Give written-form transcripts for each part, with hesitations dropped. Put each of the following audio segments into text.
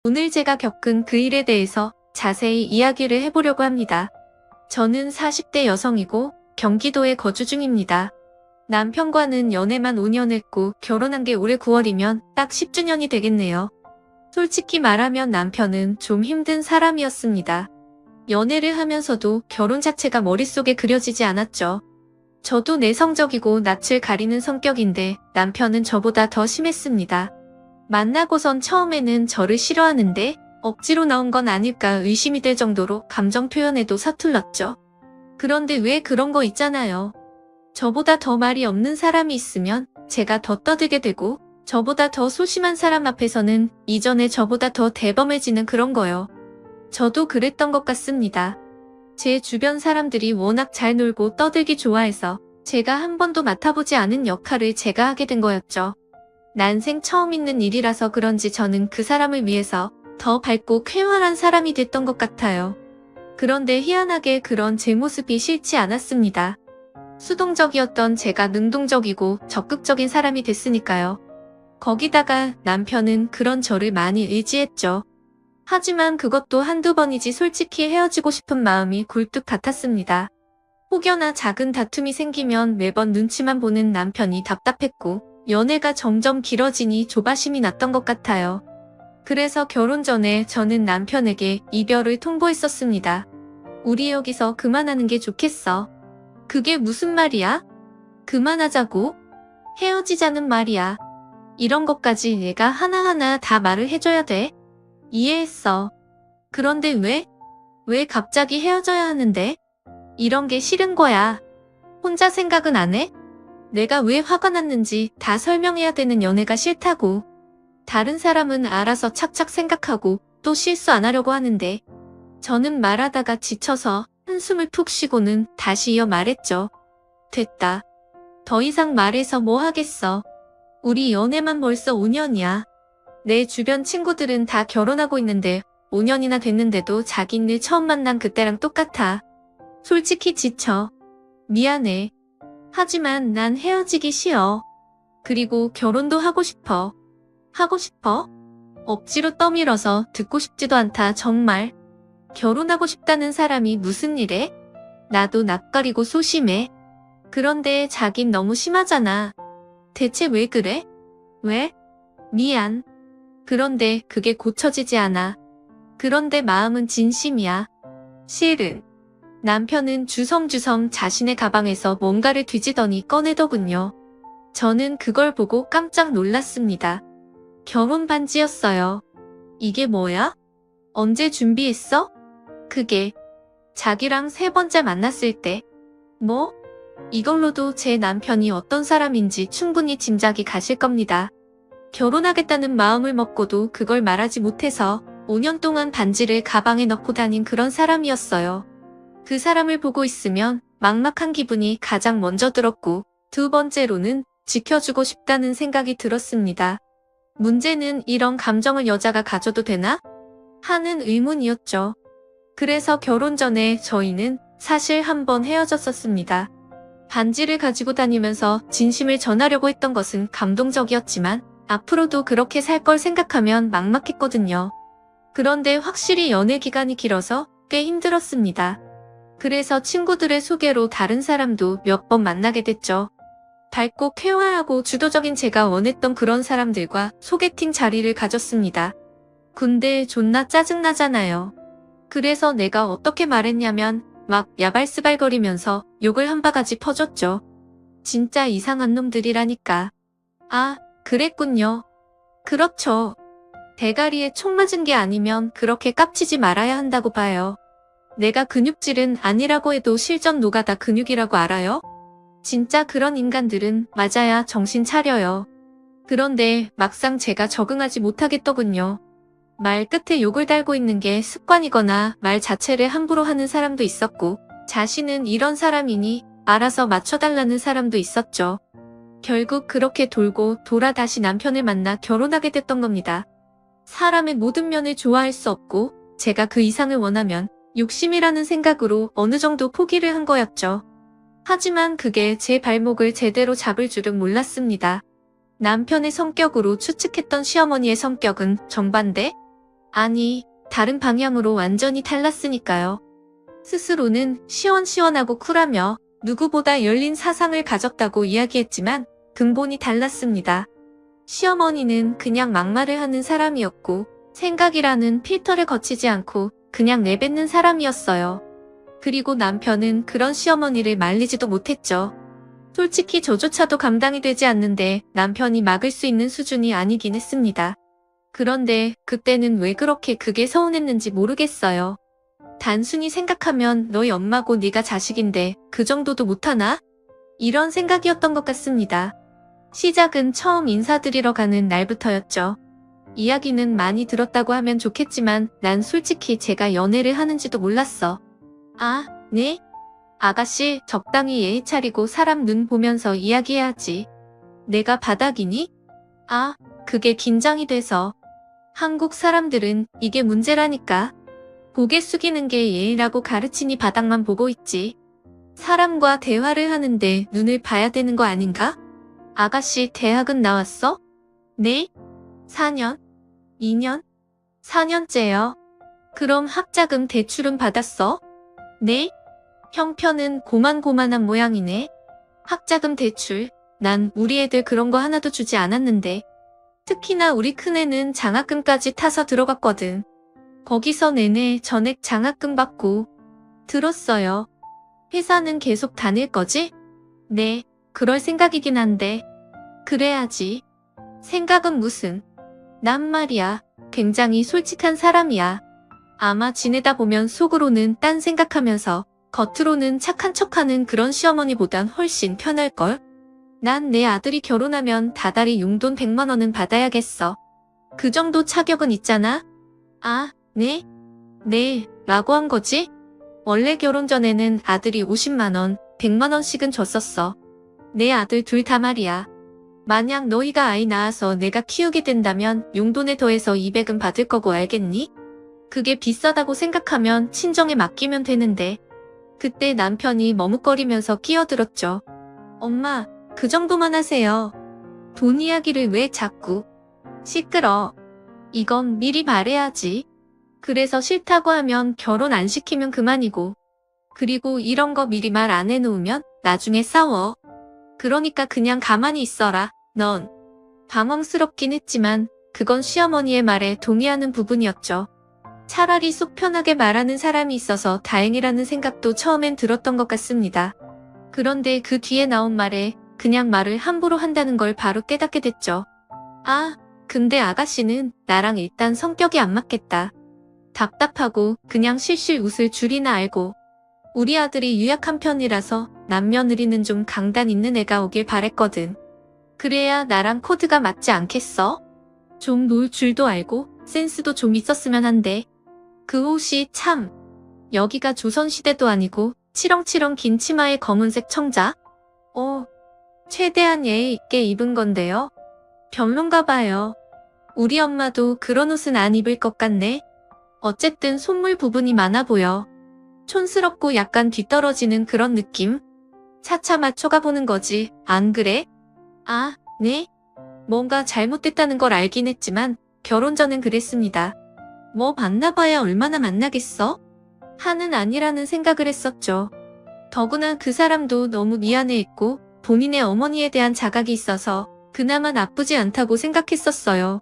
오늘 제가 겪은 그 일에 대해서 자세히 이야기를 해보려고 합니다. 저는 40대 여성이고 경기도에 거주 중입니다. 남편과는 연애만 5년 했고 결혼한 게 올해 9월이면 딱 10주년이 되겠네요. 솔직히 말하면 남편은 좀 힘든 사람이었습니다. 연애를 하면서도 결혼 자체가 머릿속에 그려지지 않았죠. 저도 내성적이고 낯을 가리는 성격인데 남편은 저보다 더 심했습니다. 만나고선 처음에는 저를 싫어하는데 억지로 나온 건 아닐까 의심이 될 정도로 감정 표현에도 서툴렀죠. 그런데 왜 그런 거 있잖아요. 저보다 더 말이 없는 사람이 있으면 제가 더 떠들게 되고 저보다 더 소심한 사람 앞에서는 이전에 저보다 더 대범해지는 그런 거요. 저도 그랬던 것 같습니다. 제 주변 사람들이 워낙 잘 놀고 떠들기 좋아해서 제가 한 번도 맡아보지 않은 역할을 제가 하게 된 거였죠. 난생 처음 있는 일이라서 그런지 저는 그 사람을 위해서 더 밝고 쾌활한 사람이 됐던 것 같아요. 그런데 희한하게 그런 제 모습이 싫지 않았습니다. 수동적이었던 제가 능동적이고 적극적인 사람이 됐으니까요. 거기다가 남편은 그런 저를 많이 의지했죠. 하지만 그것도 한두 번이지 솔직히 헤어지고 싶은 마음이 굴뚝 같았습니다. 혹여나 작은 다툼이 생기면 매번 눈치만 보는 남편이 답답했고 연애가 점점 길어지니 조바심이 났던 것 같아요. 그래서 결혼 전에 저는 남편에게 이별을 통보했었습니다. 우리 여기서 그만하는 게 좋겠어. 그게 무슨 말이야? 그만하자고? 헤어지자는 말이야. 이런 것까지 내가 하나하나 다 말을 해줘야 돼? 이해했어. 그런데 왜? 왜 갑자기 헤어져야 하는데? 이런 게 싫은 거야. 혼자 생각은 안 해? 내가 왜 화가 났는지 다 설명해야 되는 연애가 싫다고. 다른 사람은 알아서 착착 생각하고 또 실수 안 하려고 하는데 저는 말하다가 지쳐서 한숨을 푹 쉬고는 다시 이어 말했죠. 됐다. 더 이상 말해서 뭐 하겠어. 우리 연애만 벌써 5년이야. 내 주변 친구들은 다 결혼하고 있는데 5년이나 됐는데도 자기네 처음 만난 그때랑 똑같아. 솔직히 지쳐. 미안해. 하지만 난 헤어지기 싫어. 그리고 결혼도 하고 싶어. 하고 싶어? 억지로 떠밀어서 듣고 싶지도 않다 정말. 결혼하고 싶다는 사람이 무슨 일에? 나도 낯가리고 소심해. 그런데 자긴 너무 심하잖아. 대체 왜 그래? 왜? 미안. 그런데 그게 고쳐지지 않아. 그런데 마음은 진심이야. 실은. 남편은 주섬주섬 자신의 가방에서 뭔가를 뒤지더니 꺼내더군요. 저는 그걸 보고 깜짝 놀랐습니다. 결혼 반지였어요. 이게 뭐야? 언제 준비했어? 그게 자기랑 3번째 만났을 때. 뭐? 이걸로도 제 남편이 어떤 사람인지 충분히 짐작이 가실 겁니다. 결혼하겠다는 마음을 먹고도 그걸 말하지 못해서 5년 동안 반지를 가방에 넣고 다닌 그런 사람이었어요. 그 사람을 보고 있으면 막막한 기분이 가장 먼저 들었고 두 번째로는 지켜주고 싶다는 생각이 들었습니다. 문제는 이런 감정을 여자가 가져도 되나? 하는 의문이었죠. 그래서 결혼 전에 저희는 사실 한 번 헤어졌었습니다. 반지를 가지고 다니면서 진심을 전하려고 했던 것은 감동적이었지만 앞으로도 그렇게 살 걸 생각하면 막막했거든요. 그런데 확실히 연애 기간이 길어서 꽤 힘들었습니다. 그래서 친구들의 소개로 다른 사람도 몇 번 만나게 됐죠. 밝고 쾌활하고 주도적인 제가 원했던 그런 사람들과 소개팅 자리를 가졌습니다. 근데 존나 짜증나잖아요. 그래서 내가 어떻게 말했냐면 막 야발스발거리면서 욕을 한 바가지 퍼줬죠. 진짜 이상한 놈들이라니까. 아, 그랬군요. 그렇죠. 대가리에 총 맞은 게 아니면 그렇게 깝치지 말아야 한다고 봐요. 내가 근육질은 아니라고 해도 실전 노가다 근육이라고 알아요? 진짜 그런 인간들은 맞아야 정신 차려요. 그런데 막상 제가 적응하지 못하겠더군요. 말 끝에 욕을 달고 있는 게 습관이거나 말 자체를 함부로 하는 사람도 있었고 자신은 이런 사람이니 알아서 맞춰달라는 사람도 있었죠. 결국 그렇게 돌고 돌아 다시 남편을 만나 결혼하게 됐던 겁니다. 사람의 모든 면을 좋아할 수 없고 제가 그 이상을 원하면 욕심이라는 생각으로 어느 정도 포기를 한 거였죠. 하지만 그게 제 발목을 제대로 잡을 줄은 몰랐습니다. 남편의 성격으로 추측했던 시어머니의 성격은 정반대? 아니, 다른 방향으로 완전히 달랐으니까요. 스스로는 시원시원하고 쿨하며 누구보다 열린 사상을 가졌다고 이야기했지만 근본이 달랐습니다. 시어머니는 그냥 막말을 하는 사람이었고 생각이라는 필터를 거치지 않고 그냥 내뱉는 사람이었어요. 그리고 남편은 그런 시어머니를 말리지도 못했죠. 솔직히 저조차도 감당이 되지 않는데 남편이 막을 수 있는 수준이 아니긴 했습니다. 그런데 그때는 왜 그렇게 그게 서운했는지 모르겠어요. 단순히 생각하면 너희 엄마고 네가 자식인데 그 정도도 못하나? 이런 생각이었던 것 같습니다. 시작은 처음 인사드리러 가는 날부터였죠. 이야기는 많이 들었다고 하면 좋겠지만 난 솔직히 제가 연애를 하는지도 몰랐어. 아, 네? 아가씨, 적당히 예의 차리고 사람 눈 보면서 이야기해야지. 내가 바닥이니? 아, 그게 긴장이 돼서. 한국 사람들은 이게 문제라니까. 고개 숙이는 게 예의라고 가르치니 바닥만 보고 있지. 사람과 대화를 하는데 눈을 봐야 되는 거 아닌가? 아가씨, 대학은 나왔어? 네? 4년? 2년? 4년째요. 그럼 학자금 대출은 받았어? 네? 형편은 고만고만한 모양이네. 학자금 대출, 난 우리 애들 그런 거 하나도 주지 않았는데. 특히나 우리 큰애는 장학금까지 타서 들어갔거든. 거기서 내내 전액 장학금 받고. 들었어요. 회사는 계속 다닐 거지? 네, 그럴 생각이긴 한데. 그래야지. 생각은 무슨. 난 말이야, 굉장히 솔직한 사람이야. 아마 지내다 보면 속으로는 딴 생각하면서 겉으로는 착한 척하는 그런 시어머니보단 훨씬 편할걸? 난 내 아들이 결혼하면 다달이 용돈 100만 원은 받아야겠어. 그 정도 차격은 있잖아? 아, 네? 네, 라고 한 거지? 원래 결혼 전에는 아들이 50만 원, 100만 원씩은 줬었어. 내 아들 둘 다 말이야. 만약 너희가 아이 낳아서 내가 키우게 된다면 용돈에 더해서 200은 받을 거고 알겠니? 그게 비싸다고 생각하면 친정에 맡기면 되는데. 그때 남편이 머뭇거리면서 끼어들었죠. 엄마, 그 정도만 하세요. 돈 이야기를 왜 자꾸. 시끄러. 이건 미리 말해야지. 그래서 싫다고 하면 결혼 안 시키면 그만이고. 그리고 이런 거 미리 말 안 해놓으면 나중에 싸워. 그러니까 그냥 가만히 있어라, 넌. 당황스럽긴 했지만 그건 시어머니의 말에 동의하는 부분이었죠. 차라리 속 편하게 말하는 사람이 있어서 다행이라는 생각도 처음엔 들었던 것 같습니다. 그런데 그 뒤에 나온 말에 그냥 말을 함부로 한다는 걸 바로 깨닫게 됐죠. 아, 근데 아가씨는 나랑 일단 성격이 안 맞겠다. 답답하고 그냥 실실 웃을 줄이나 알고. 우리 아들이 유약한 편이라서 남며느리는 좀 강단 있는 애가 오길 바랬거든. 그래야 나랑 코드가 맞지 않겠어? 좀 놀 줄도 알고 센스도 좀 있었으면 한데. 그 옷이 참. 여기가 조선시대도 아니고 치렁치렁 긴 치마에 검은색 청자? 최대한 예의 있게 입은 건데요. 별론가 봐요. 우리 엄마도 그런 옷은 안 입을 것 같네. 어쨌든 손물 부분이 많아 보여. 촌스럽고 약간 뒤떨어지는 그런 느낌? 차차 맞춰가 보는 거지, 안 그래? 아, 네? 뭔가 잘못됐다는 걸 알긴 했지만 결혼 전엔 그랬습니다. 뭐 만나봐야 얼마나 만나겠어? 하는 아니라는 생각을 했었죠. 더구나 그 사람도 너무 미안해했고 본인의 어머니에 대한 자각이 있어서 그나마 나쁘지 않다고 생각했었어요.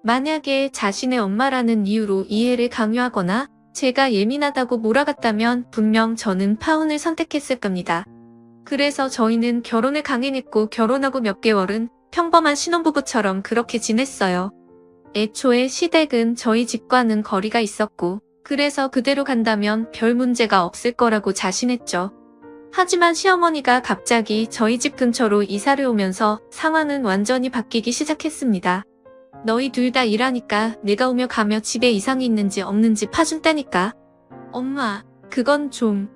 만약에 자신의 엄마라는 이유로 이해를 강요하거나 제가 예민하다고 몰아갔다면 분명 저는 파혼을 선택했을 겁니다. 그래서 저희는 결혼을 강행했고 결혼하고 몇 개월은 평범한 신혼부부처럼 그렇게 지냈어요. 애초에 시댁은 저희 집과는 거리가 있었고 그래서 그대로 간다면 별 문제가 없을 거라고 자신했죠. 하지만 시어머니가 갑자기 저희 집 근처로 이사를 오면서 상황은 완전히 바뀌기 시작했습니다. 너희 둘 다 일하니까 내가 오며 가며 집에 이상이 있는지 없는지 파준다니까. 엄마, 그건 좀.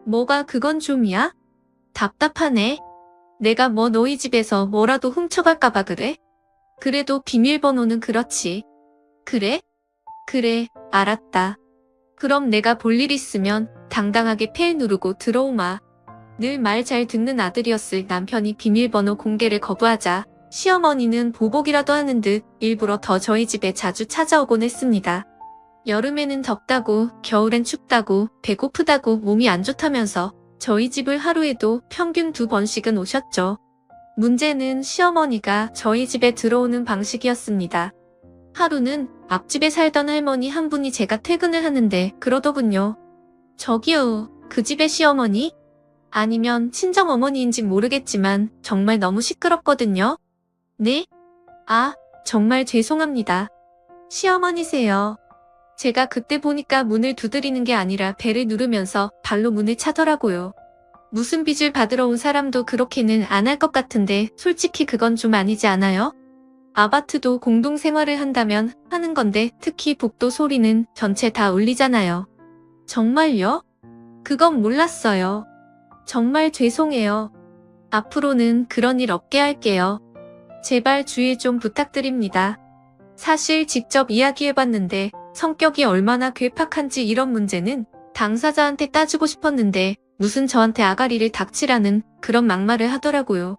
뭐가 그건 좀이야? 답답하네. 내가 뭐 너희 집에서 뭐라도 훔쳐갈까봐 그래? 그래도 비밀번호는 그렇지. 그래? 그래, 알았다. 그럼 내가 볼 일 있으면 당당하게 펠 누르고 들어오마. 늘 말 잘 듣는 아들이었을 남편이 비밀번호 공개를 거부하자 시어머니는 보복이라도 하는 듯 일부러 더 저희 집에 자주 찾아오곤 했습니다. 여름에는 덥다고, 겨울엔 춥다고, 배고프다고 몸이 안 좋다면서 저희 집을 하루에도 평균 2번씩은 오셨죠. 문제는 시어머니가 저희 집에 들어오는 방식이었습니다. 하루는 앞집에 살던 할머니 한 분이 제가 퇴근을 하는데 그러더군요. 저기요, 그 집의 시어머니? 아니면 친정어머니인지 모르겠지만 정말 너무 시끄럽거든요. 네? 아, 정말 죄송합니다. 시어머니세요. 제가 그때 보니까 문을 두드리는 게 아니라 벨을 누르면서 발로 문을 차더라고요. 무슨 빚을 받으러 온 사람도 그렇게는 안 할 것 같은데 솔직히 그건 좀 아니지 않아요? 아파트도 공동생활을 한다면 하는 건데 특히 복도 소리는 전체 다 울리잖아요. 정말요? 그건 몰랐어요. 정말 죄송해요. 앞으로는 그런 일 없게 할게요. 제발 주의 좀 부탁드립니다. 사실 직접 이야기해봤는데 성격이 얼마나 괴팍한지 이런 문제는 당사자한테 따지고 싶었는데 무슨 저한테 아가리를 닥치라는 그런 막말을 하더라고요.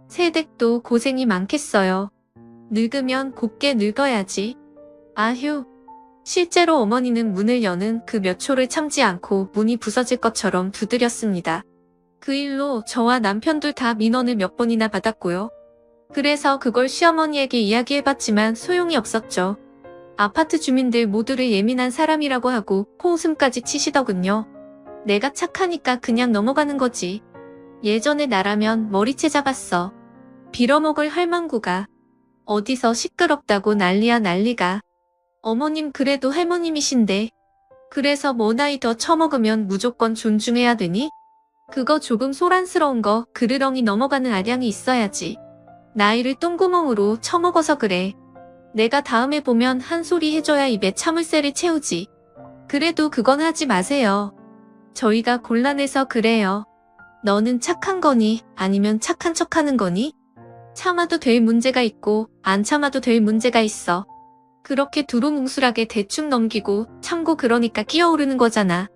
새댁도 고생이 많겠어요. 늙으면 곱게 늙어야지. 아휴. 실제로 어머니는 문을 여는 그 몇 초를 참지 않고 문이 부서질 것처럼 두드렸습니다. 그 일로 저와 남편 둘 다 민원을 몇 번이나 받았고요. 그래서 그걸 시어머니에게 이야기해봤지만 소용이 없었죠. 아파트 주민들 모두를 예민한 사람이라고 하고 코웃음까지 치시더군요. 내가 착하니까 그냥 넘어가는 거지. 예전에 나라면 머리채 잡았어. 빌어먹을 할망구가. 어디서 시끄럽다고 난리야 난리가. 어머님 그래도 할머님이신데. 그래서 뭐 나이 더 처먹으면 무조건 존중해야 되니? 그거 조금 소란스러운 거 그르렁이 넘어가는 아량이 있어야지. 나이를 똥구멍으로 처먹어서 그래. 내가 다음에 보면 한 소리 해줘야 입에 참을새를 채우지. 그래도 그건 하지 마세요. 저희가 곤란해서 그래요. 너는 착한 거니 아니면 착한 척하는 거니? 참아도 될 문제가 있고 안 참아도 될 문제가 있어. 그렇게 두루뭉술하게 대충 넘기고 참고 그러니까 끼어오르는 거잖아.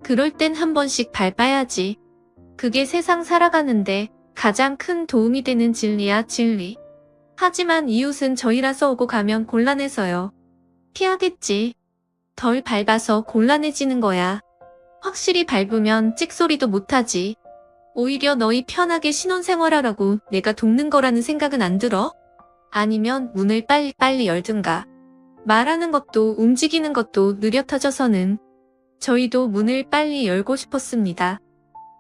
그럴 땐 한 번씩 밟아야지. 그게 세상 살아가는데 가장 큰 도움이 되는 진리야 진리. 하지만 이웃은 저희라서 오고 가면 곤란해서요. 피하겠지. 덜 밟아서 곤란해지는 거야. 확실히 밟으면 찍소리도 못하지. 오히려 너희 편하게 신혼생활하라고 내가 돕는 거라는 생각은 안 들어? 아니면 문을 빨리빨리 열든가. 말하는 것도 움직이는 것도 느려 터져서는. 저희도 문을 빨리 열고 싶었습니다.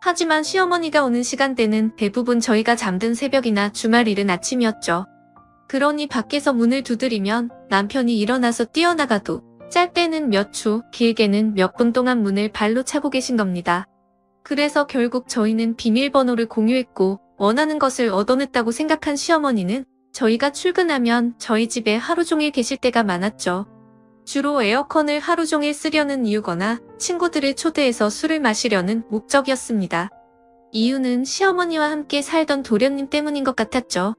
하지만 시어머니가 오는 시간대는 대부분 저희가 잠든 새벽이나 주말 이른 아침이었죠. 그러니 밖에서 문을 두드리면 남편이 일어나서 뛰어나가도 짧게는 몇 초, 길게는 몇 분 동안 문을 발로 차고 계신 겁니다. 그래서 결국 저희는 비밀번호를 공유했고 원하는 것을 얻어냈다고 생각한 시어머니는 저희가 출근하면 저희 집에 하루 종일 계실 때가 많았죠. 주로 에어컨을 하루 종일 쓰려는 이유거나 친구들을 초대해서 술을 마시려는 목적이었습니다. 이유는 시어머니와 함께 살던 도련님 때문인 것 같았죠.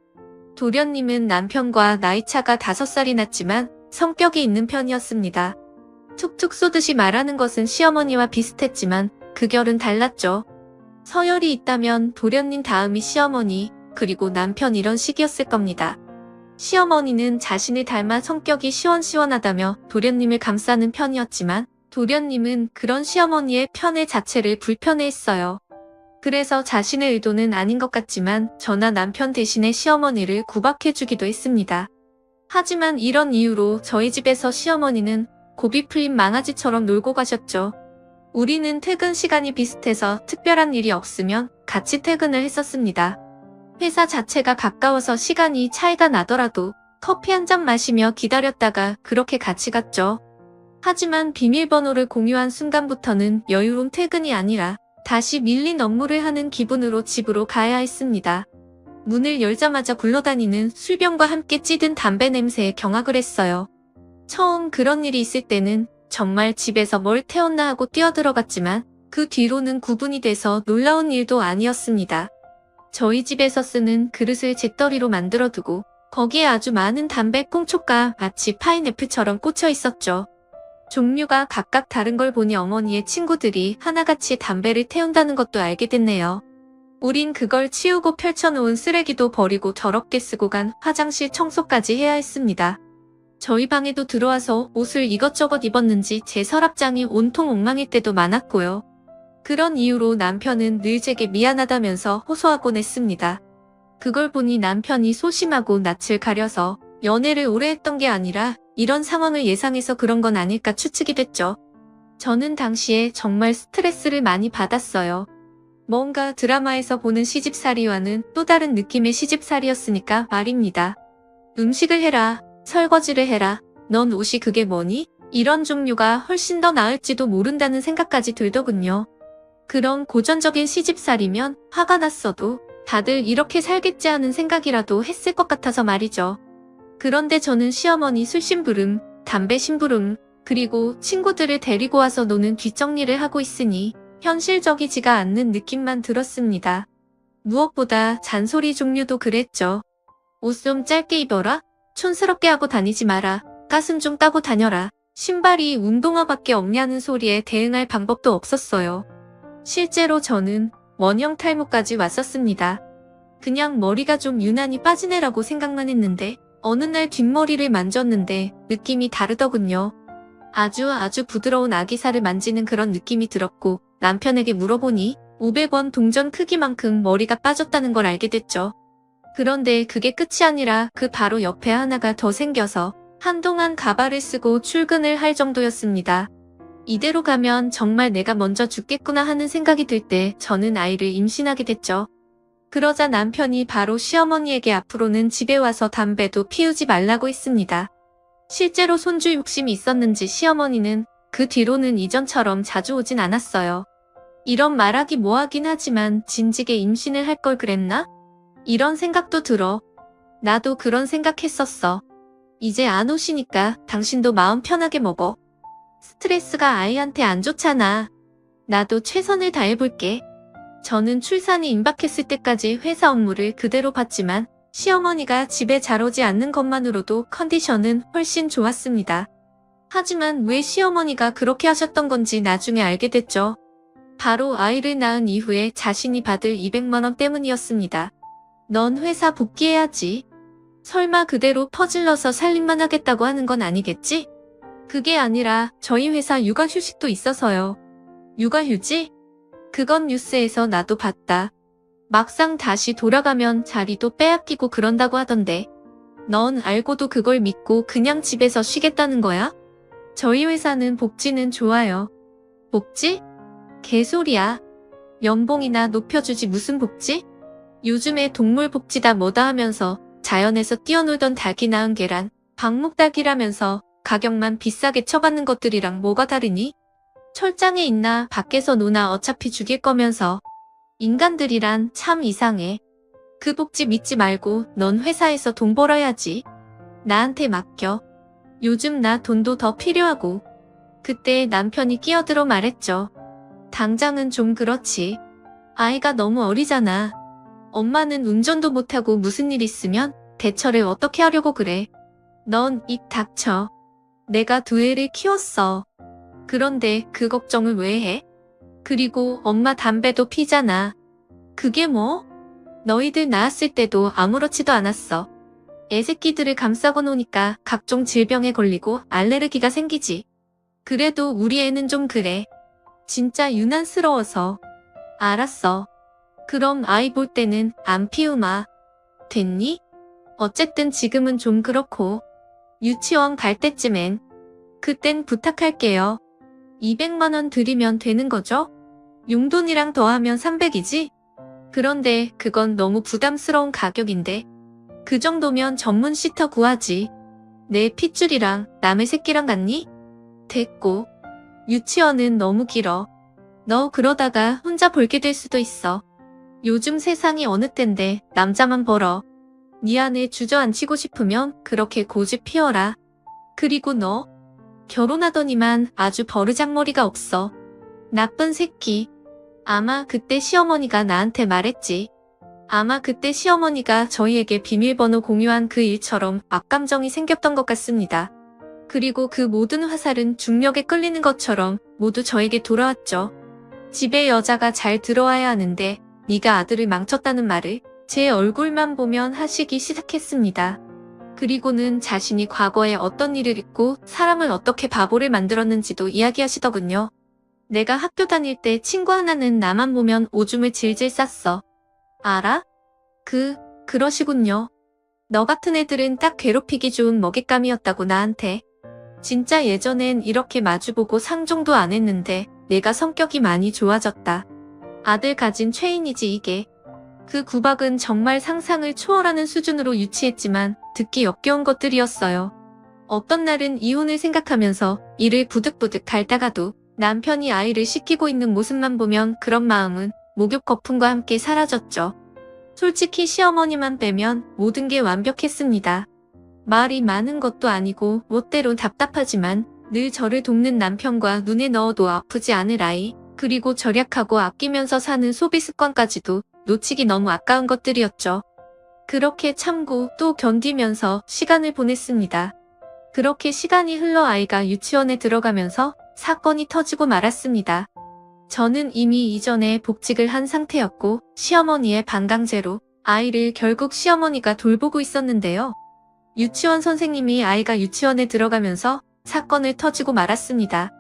도련님은 남편과 나이차가 5살이 났지만 성격이 있는 편이었습니다. 툭툭 쏘듯이 말하는 것은 시어머니와 비슷했지만 그 결은 달랐죠. 서열이 있다면 도련님 다음이 시어머니, 그리고 남편 이런 식이었을 겁니다. 시어머니는 자신을 닮아 성격이 시원시원하다며 도련님을 감싸는 편이었지만 도련님은 그런 시어머니의 편애 자체를 불편해했어요. 그래서 자신의 의도는 아닌 것 같지만 저나 남편 대신에 시어머니를 구박해주기도 했습니다. 하지만 이런 이유로 저희 집에서 시어머니는 고비 풀린 망아지처럼 놀고 가셨죠. 우리는 퇴근 시간이 비슷해서 특별한 일이 없으면 같이 퇴근을 했었습니다. 회사 자체가 가까워서 시간이 차이가 나더라도 커피 한 잔 마시며 기다렸다가 그렇게 같이 갔죠. 하지만 비밀번호를 공유한 순간부터는 여유로운 퇴근이 아니라 다시 밀린 업무를 하는 기분으로 집으로 가야 했습니다. 문을 열자마자 굴러다니는 술병과 함께 찌든 담배 냄새에 경악을 했어요. 처음 그런 일이 있을 때는 정말 집에서 뭘 태웠나 하고 뛰어들어갔지만 그 뒤로는 구분이 돼서 놀라운 일도 아니었습니다. 저희 집에서 쓰는 그릇을 재떨이로 만들어두고 거기에 아주 많은 담배 꽁초가 마치 파인애플처럼 꽂혀 있었죠. 종류가 각각 다른 걸 보니 어머니의 친구들이 하나같이 담배를 태운다는 것도 알게 됐네요. 우린 그걸 치우고 펼쳐놓은 쓰레기도 버리고 더럽게 쓰고 간 화장실 청소까지 해야 했습니다. 저희 방에도 들어와서 옷을 이것저것 입었는지 제 서랍장이 온통 엉망일 때도 많았고요. 그런 이유로 남편은 늘 제게 미안하다면서 호소하곤 했습니다. 그걸 보니 남편이 소심하고 낯을 가려서 연애를 오래 했던 게 아니라 이런 상황을 예상해서 그런 건 아닐까 추측이 됐죠. 저는 당시에 정말 스트레스를 많이 받았어요. 뭔가 드라마에서 보는 시집살이와는 또 다른 느낌의 시집살이였으니까 말입니다. 음식을 해라, 설거지를 해라, 넌 옷이 그게 뭐니? 이런 종류가 훨씬 더 나을지도 모른다는 생각까지 들더군요. 그런 고전적인 시집살이면 화가 났어도 다들 이렇게 살겠지 하는 생각이라도 했을 것 같아서 말이죠. 그런데 저는 시어머니 술 심부름, 담배 심부름, 그리고 친구들을 데리고 와서 노는 뒷정리를 하고 있으니 현실적이지가 않는 느낌만 들었습니다. 무엇보다 잔소리 종류도 그랬죠. 옷 좀 짧게 입어라, 촌스럽게 하고 다니지 마라, 가슴 좀 까고 다녀라, 신발이 운동화밖에 없냐는 소리에 대응할 방법도 없었어요. 실제로 저는 원형 탈모까지 왔었습니다. 그냥 머리가 좀 유난히 빠진 애라고 생각만 했는데 어느 날 뒷머리를 만졌는데 느낌이 다르더군요. 아주 부드러운 아기살을 만지는 그런 느낌이 들었고 남편에게 물어보니 500원 동전 크기만큼 머리가 빠졌다는 걸 알게 됐죠. 그런데 그게 끝이 아니라 그 바로 옆에 하나가 더 생겨서 한동안 가발을 쓰고 출근을 할 정도였습니다. 이대로 가면 정말 내가 먼저 죽겠구나 하는 생각이 들 때 저는 아이를 임신하게 됐죠. 그러자 남편이 바로 시어머니에게 앞으로는 집에 와서 담배도 피우지 말라고 했습니다. 실제로 손주 욕심이 있었는지 시어머니는 그 뒤로는 이전처럼 자주 오진 않았어요. 이런 말하기 뭐하긴 하지만 진즉에 임신을 할 걸 그랬나? 이런 생각도 들어. 나도 그런 생각했었어. 이제 안 오시니까 당신도 마음 편하게 먹어. 스트레스가 아이한테 안 좋잖아. 나도 최선을 다해볼게. 저는 출산이 임박했을 때까지 회사 업무를 그대로 봤지만 시어머니가 집에 잘 오지 않는 것만으로도 컨디션은 훨씬 좋았습니다. 하지만 왜 시어머니가 그렇게 하셨던 건지 나중에 알게 됐죠. 바로 아이를 낳은 이후에 자신이 받을 200만 원 때문이었습니다. 넌 회사 복귀해야지. 설마 그대로 퍼질러서 살림만 하겠다고 하는 건 아니겠지? 그게 아니라 저희 회사 육아휴직도 있어서요. 육아휴직? 그건 뉴스에서 나도 봤다. 막상 다시 돌아가면 자리도 빼앗기고 그런다고 하던데. 넌 알고도 그걸 믿고 그냥 집에서 쉬겠다는 거야? 저희 회사는 복지는 좋아요. 복지? 개소리야. 연봉이나 높여주지 무슨 복지? 요즘에 동물 복지다 뭐다 하면서 자연에서 뛰어놀던 닭이 낳은 계란, 방목닭이라면서 가격만 비싸게 쳐받는 것들이랑 뭐가 다르니? 철장에 있나 밖에서 노나 어차피 죽일 거면서. 인간들이란 참 이상해. 그 복지 믿지 말고 넌 회사에서 돈 벌어야지. 나한테 맡겨. 요즘 나 돈도 더 필요하고. 그때 남편이 끼어들어 말했죠. 당장은 좀 그렇지. 아이가 너무 어리잖아. 엄마는 운전도 못하고 무슨 일 있으면 대처를 어떻게 하려고 그래. 넌 입 닥쳐. 내가 두 애를 키웠어. 그런데 그 걱정을 왜 해? 그리고 엄마 담배도 피잖아. 그게 뭐? 너희들 낳았을 때도 아무렇지도 않았어. 애새끼들을 감싸고 노니까 각종 질병에 걸리고 알레르기가 생기지. 그래도 우리 애는 좀 그래. 진짜 유난스러워서. 알았어. 그럼 아이 볼 때는 안 피우마. 됐니? 어쨌든 지금은 좀 그렇고. 유치원 갈 때쯤엔. 그땐 부탁할게요. 200만 원 드리면 되는 거죠? 용돈이랑 더하면 300이지? 그런데 그건 너무 부담스러운 가격인데. 그 정도면 전문 시터 구하지. 내 핏줄이랑 남의 새끼랑 같니? 됐고. 유치원은 너무 길어. 너 그러다가 혼자 벌게 될 수도 있어. 요즘 세상이 어느 땐데 남자만 벌어. 네 안에 주저앉히고 싶으면 그렇게 고집 피워라. 그리고 너 결혼하더니만 아주 버르장머리가 없어. 나쁜 새끼. 아마 그때 시어머니가 나한테 말했지. 아마 그때 시어머니가 저희에게 비밀번호 공유한 그 일처럼 악감정이 생겼던 것 같습니다. 그리고 그 모든 화살은 중력에 끌리는 것처럼 모두 저에게 돌아왔죠. 집에 여자가 잘 들어와야 하는데 네가 아들을 망쳤다는 말을 제 얼굴만 보면 하시기 시작했습니다. 그리고는 자신이 과거에 어떤 일을 있고 사람을 어떻게 바보를 만들었는지도 이야기하시더군요. 내가 학교 다닐 때 친구 하나는 나만 보면 오줌을 질질 쌌어. 알아? 그러시군요. 너 같은 애들은 딱 괴롭히기 좋은 먹잇감이었다고 나한테. 진짜 예전엔 이렇게 마주보고 상종도 안 했는데 내가 성격이 많이 좋아졌다. 아들 가진 죄인이지 이게. 그 구박은 정말 상상을 초월하는 수준으로 유치했지만 듣기 역겨운 것들이었어요. 어떤 날은 이혼을 생각하면서 이를 부득부득 갈다가도 남편이 아이를 씻기고 있는 모습만 보면 그런 마음은 목욕 거품과 함께 사라졌죠. 솔직히 시어머니만 빼면 모든 게 완벽했습니다. 말이 많은 것도 아니고 멋대로 답답하지만 늘 저를 돕는 남편과 눈에 넣어도 아프지 않을 아이, 그리고 절약하고 아끼면서 사는 소비 습관까지도 놓치기 너무 아까운 것들이었죠. 그렇게 참고 또 견디면서 시간을 보냈습니다. 그렇게 시간이 흘러 아이가 유치원에 들어가면서 사건이 터지고 말았습니다. 저는 이미 이전에 복직을 한 상태였고 시어머니의 반강제로 아이를 결국 시어머니가 돌보고 있었는데요. 유치원 선생님이 아이가 유치원에 들어가면서 사건을 터지고 말았습니다.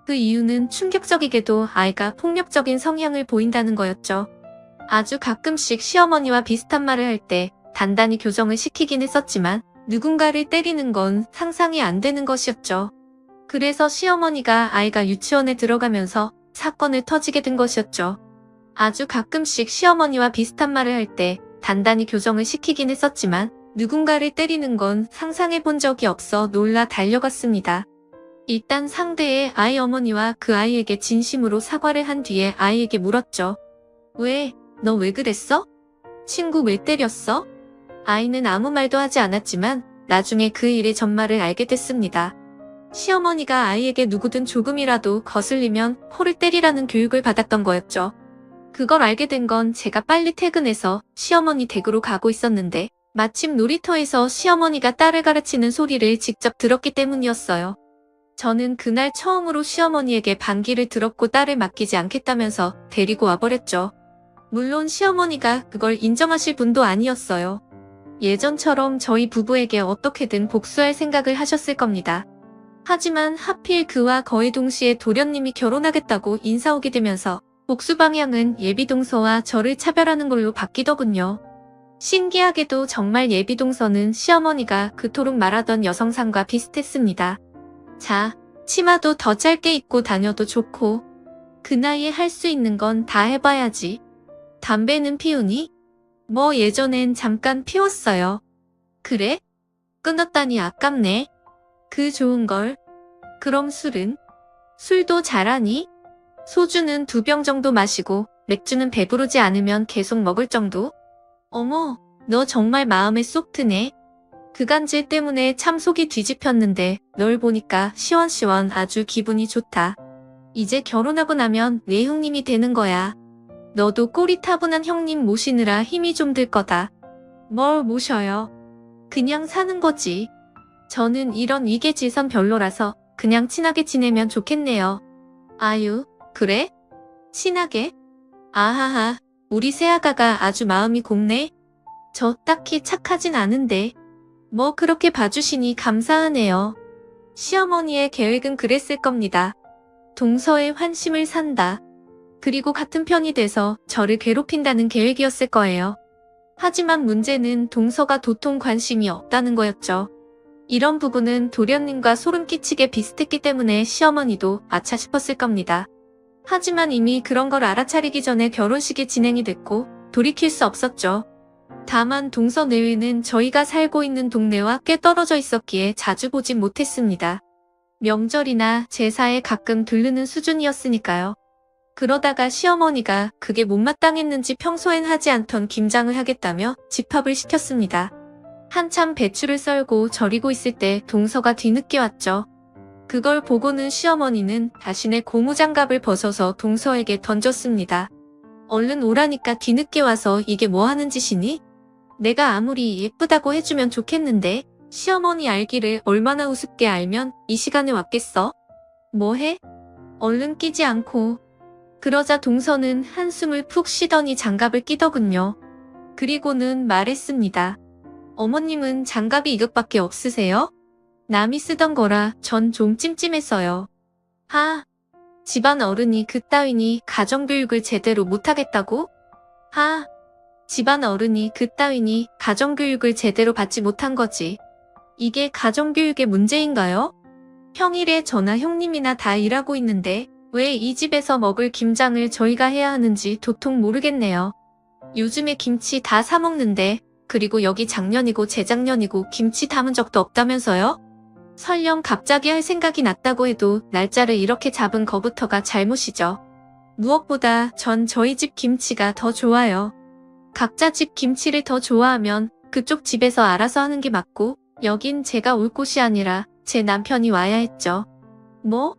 그 이유는 충격적이게도 아이가 폭력적인 성향을 보인다는 거였죠. 아주 가끔씩 시어머니와 비슷한 말을 할 때 단단히 교정을 시키긴 했었지만 누군가를 때리는 건 상상이 안 되는 것이었죠. 그래서 시어머니가 아이가 유치원에 들어가면서 사건을 터지게 된 것이었죠. 아주 가끔씩 시어머니와 비슷한 말을 할 때 단단히 교정을 시키긴 했었지만 누군가를 때리는 건 상상해 본 적이 없어 놀라 달려갔습니다. 일단 상대의 아이 어머니와 그 아이에게 진심으로 사과를 한 뒤에 아이에게 물었죠. 너 왜 그랬어? 친구 왜 때렸어? 아이는 아무 말도 하지 않았지만 나중에 그 일의 전말을 알게 됐습니다. 시어머니가 아이에게 누구든 조금이라도 거슬리면 코를 때리라는 교육을 받았던 거였죠. 그걸 알게 된 건 제가 빨리 퇴근해서 시어머니 댁으로 가고 있었는데 마침 놀이터에서 시어머니가 딸을 가르치는 소리를 직접 들었기 때문이었어요. 저는 그날 처음으로 시어머니에게 반기를 들었고 딸을 맡기지 않겠다면서 데리고 와버렸죠. 물론 시어머니가 그걸 인정하실 분도 아니었어요. 예전처럼 저희 부부에게 어떻게든 복수할 생각을 하셨을 겁니다. 하지만 하필 그와 거의 동시에 도련님이 결혼하겠다고 인사 오게 되면서 복수 방향은 예비동서와 저를 차별하는 걸로 바뀌더군요. 신기하게도 정말 예비동서는 시어머니가 그토록 말하던 여성상과 비슷했습니다. 자, 치마도 더 짧게 입고 다녀도 좋고 그 나이에 할 수 있는 건 다 해봐야지. 담배는 피우니? 뭐 예전엔 잠깐 피웠어요. 그래? 끊었다니 아깝네. 그 좋은 걸. 그럼 술은? 술도 잘하니? 소주는 2병 정도 마시고 맥주는 배부르지 않으면 계속 먹을 정도? 어머, 너 정말 마음에 쏙 드네. 그간질 때문에 참 속이 뒤집혔는데 널 보니까 시원시원 아주 기분이 좋다. 이제 결혼하고 나면 내 형님이 되는 거야. 너도 꼬리 타분한 형님 모시느라 힘이 좀 들 거다. 뭘 모셔요? 그냥 사는 거지. 저는 이런 위계질선 별로라서 그냥 친하게 지내면 좋겠네요. 아유, 그래? 친하게? 아하하, 우리 새아가가 아주 마음이 곱네. 저 딱히 착하진 않은데. 뭐 그렇게 봐주시니 감사하네요. 시어머니의 계획은 그랬을 겁니다. 동서의 환심을 산다. 그리고 같은 편이 돼서 저를 괴롭힌다는 계획이었을 거예요. 하지만 문제는 동서가 도통 관심이 없다는 거였죠. 이런 부분은 도련님과 소름 끼치게 비슷했기 때문에 시어머니도 아차 싶었을 겁니다. 하지만 이미 그런 걸 알아차리기 전에 결혼식이 진행이 됐고 돌이킬 수 없었죠. 다만 동서 내외는 저희가 살고 있는 동네와 꽤 떨어져 있었기에 자주 보진 못했습니다. 명절이나 제사에 가끔 들르는 수준이었으니까요. 그러다가 시어머니가 그게 못마땅했는지 평소엔 하지 않던 김장을 하겠다며 집합을 시켰습니다. 한참 배추를 썰고 절이고 있을 때 동서가 뒤늦게 왔죠. 그걸 보고는 시어머니는 자신의 고무장갑을 벗어서 동서에게 던졌습니다. 얼른 오라니까 뒤늦게 와서 이게 뭐 하는 짓이니? 내가 아무리 예쁘다고 해주면 좋겠는데 시어머니 알기를 얼마나 우습게 알면 이 시간에 왔겠어? 뭐해? 얼른 끼지 않고. 그러자 동서는 한숨을 푹 쉬더니 장갑을 끼더군요. 그리고는 말했습니다. 어머님은 장갑이 이것밖에 없으세요? 남이 쓰던 거라 전 좀 찜찜했어요. 하, 집안 어른이 그따위니 가정교육을 제대로 못하겠다고? 하, 집안 어른이 그따위니 가정교육을 제대로 받지 못한 거지. 이게 가정교육의 문제인가요? 평일에 저나 형님이나 다 일하고 있는데 왜 이 집에서 먹을 김장을 저희가 해야 하는지 도통 모르겠네요. 요즘에 김치 다 사 먹는데 그리고 여기 작년이고 재작년이고 김치 담은 적도 없다면서요? 설령 갑자기 할 생각이 났다고 해도 날짜를 이렇게 잡은 거부터가 잘못이죠. 무엇보다 전 저희 집 김치가 더 좋아요. 각자 집 김치를 더 좋아하면 그쪽 집에서 알아서 하는 게 맞고 여긴 제가 올 곳이 아니라 제 남편이 와야 했죠. 뭐?